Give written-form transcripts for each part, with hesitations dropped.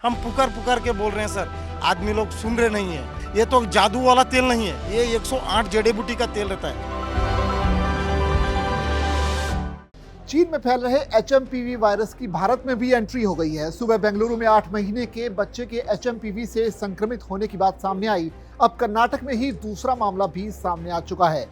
हम पुकार पुकार के बोल रहे हैं सर, आदमी लोग सुन रहे नहीं है। ये तो जादू वाला तेल नहीं है, ये 108 जड़ी बूटी का तेल रहता है। चीन में फैल रहे HMPV वायरस की भारत में भी एंट्री हो गई है। सुबह बेंगलुरु में 8 महीने के बच्चे के HMPV से संक्रमित होने की बात सामने आई। अब कर्नाटक में ही दूसरा मामला भी सामने आ चुका है।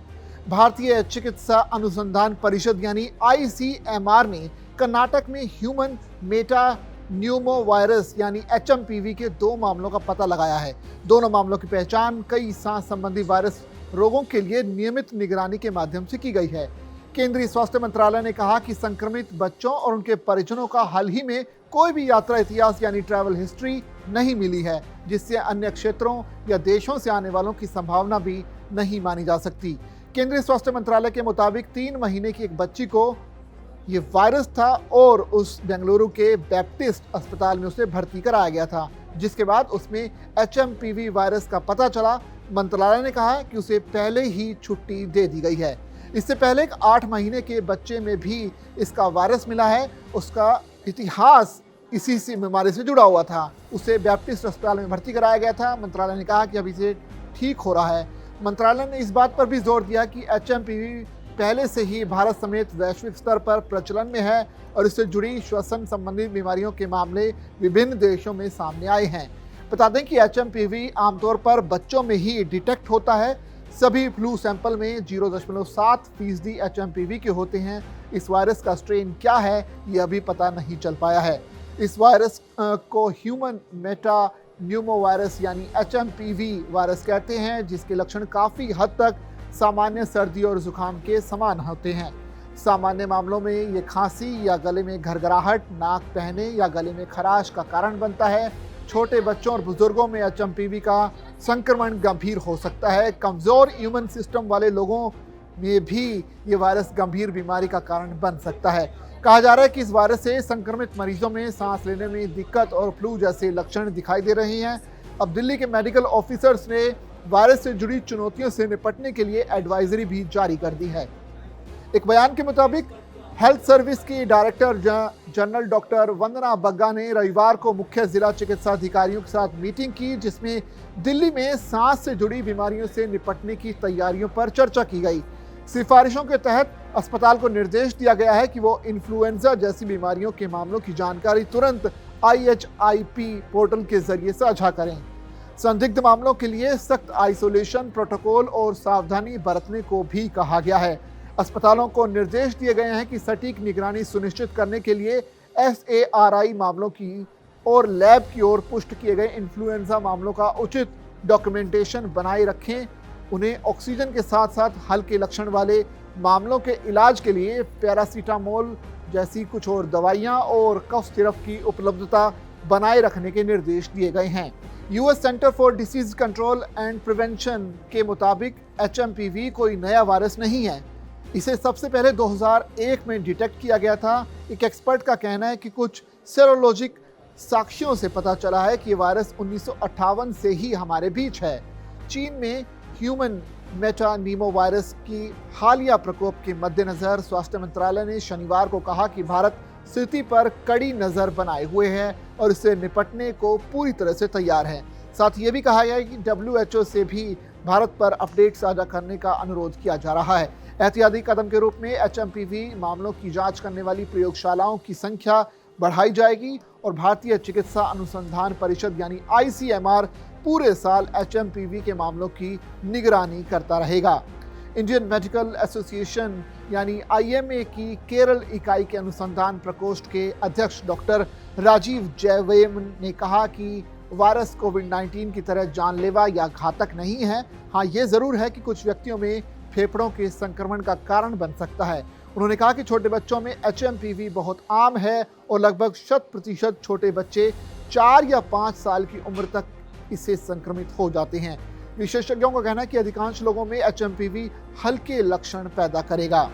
भारतीय चिकित्सा अनुसंधान परिषद यानी ICMR ने कर्नाटक में ह्यूमन मेटा न्यूमो वायरस यानी HMPV के 2 मामलों का पता लगाया है। दोनों मामलों की पहचान कई सांस संबंधी वायरस रोगों के लिए नियमित निगरानी के माध्यम से की गई है। केंद्रीय स्वास्थ्य मंत्रालय ने कहा कि संक्रमित बच्चों और उनके परिजनों का हाल ही में कोई भी यात्रा इतिहास यानी ट्रैवल हिस्ट्री नहीं मिली है, जिससे अन्य क्षेत्रों या देशों से आने वालों की संभावना भी नहीं मानी जा सकती। केंद्रीय स्वास्थ्य मंत्रालय के मुताबिक 3 महीने की एक बच्ची को ये वायरस था और उस बेंगलुरु के बैप्टिस्ट अस्पताल में उसे भर्ती कराया गया था, जिसके बाद उसमें HMPV वायरस का पता चला। मंत्रालय ने कहा कि उसे पहले ही छुट्टी दे दी गई है। इससे पहले एक 8 महीने के बच्चे में भी इसका वायरस मिला है। उसका इतिहास इसी से बीमारी से जुड़ा हुआ था। उसे बैप्टिस्ट अस्पताल में भर्ती कराया गया था। मंत्रालय ने कहा कि अब इसे ठीक हो रहा है। मंत्रालय ने इस बात पर भी जोर दिया कि HMPV पहले से ही भारत समेत वैश्विक स्तर पर प्रचलन में है और इससे जुड़ी श्वसन संबंधी बीमारियों के मामले विभिन्न देशों में सामने आए हैं। बता दें कि HMPV आमतौर पर बच्चों में ही डिटेक्ट होता है। सभी फ्लू सैंपल में 0.7% HMPV के होते हैं। इस वायरस का स्ट्रेन क्या है ये अभी पता नहीं चल पाया है। इस वायरस को ह्यूमन मेटा न्यूमो वायरस यानी HMPV वायरस कहते हैं, जिसके लक्षण काफ़ी हद तक सामान्य सर्दी और जुकाम के समान होते हैं। सामान्य मामलों में ये खांसी या गले में घरघराहट, नाक बहने या गले में खराश का कारण बनता है। छोटे बच्चों और बुजुर्गों में HMPV का संक्रमण गंभीर हो सकता है। कमज़ोर इम्यून सिस्टम वाले लोगों में भी ये वायरस गंभीर बीमारी का कारण बन सकता है। कहा जा रहा है कि इस वायरस से संक्रमित मरीजों में सांस लेने में दिक्कत और फ्लू जैसे लक्षण दिखाई दे रहे हैं। अब दिल्ली के मेडिकल ऑफिसर्स ने वायरस से जुड़ी चुनौतियों से निपटने के लिए एडवाइजरी भी जारी कर दी है। एक बयान के मुताबिक हेल्थ सर्विस की डायरेक्टर जनरल डॉक्टर वंदना बग्गा ने रविवार को मुख्य जिला चिकित्सा अधिकारियों के साथ मीटिंग की, जिसमें दिल्ली में सांस से जुड़ी बीमारियों से निपटने की तैयारियों पर चर्चा की गई। सिफारिशों के तहत अस्पताल को निर्देश दिया गया है कि वो इन्फ्लुएंजा जैसी बीमारियों के मामलों की जानकारी तुरंत IHIP पोर्टल के जरिए साझा करें। संदिग्ध मामलों के लिए सख्त आइसोलेशन प्रोटोकॉल और सावधानी बरतने को भी कहा गया है। अस्पतालों को निर्देश दिए गए हैं कि सटीक निगरानी सुनिश्चित करने के लिए SARI मामलों की और लैब की ओर पुष्ट किए गए इन्फ्लुएंजा मामलों का उचित डॉक्यूमेंटेशन बनाए रखें। उन्हें ऑक्सीजन के साथ साथ हल्के लक्षण वाले मामलों के इलाज के लिए पैरासीटामोल जैसी कुछ और दवाइयां और कफ सिरप की उपलब्धता बनाए रखने के निर्देश दिए गए हैं। US centre for disease control and prevention के मुताबिक HMPV कोई नया वायरस नहीं है। इसे सबसे पहले 2001 में डिटेक्ट किया गया था। एक एक्सपर्ट का कहना है कि कुछ सेरोलॉजिक साक्ष्यों से पता चला है कि ये वायरस 1958 से ही हमारे बीच है। चीन में ह्यूमन मेटानीमो वायरस की हालिया प्रकोप के मद्देनजर स्वास्थ्य मंत्रालय ने शनिवार को कहा कि भारत स्थिति पर कड़ी नज़र बनाए हुए है और इससे निपटने को पूरी तरह से तैयार है। साथ ये भी कहा गया है कि WHO से भी भारत पर अपडेट साझा करने का अनुरोध किया जा रहा है। एहतियाती कदम के रूप में HMPV मामलों की जांच करने वाली प्रयोगशालाओं की संख्या बढ़ाई जाएगी और भारतीय चिकित्सा अनुसंधान परिषद यानी ICMR पूरे साल HMPV के मामलों की निगरानी करता रहेगा। इंडियन मेडिकल एसोसिएशन यानी IMA की केरल इकाई के अनुसंधान प्रकोष्ठ के अध्यक्ष डॉक्टर राजीव जयवेमन ने कहा कि वायरस कोविड-19 की तरह जानलेवा या घातक नहीं है। हाँ, ये ज़रूर है कि कुछ व्यक्तियों में फेफड़ों के संक्रमण का कारण बन सकता है। उन्होंने कहा कि छोटे बच्चों में HMPV बहुत आम है और लगभग 100% छोटे बच्चे 4 या 5 साल की उम्र तक इससे संक्रमित हो जाते हैं। विशेषज्ञों का कहना है कि अधिकांश लोगों में HMPV हल्के लक्षण पैदा करेगा।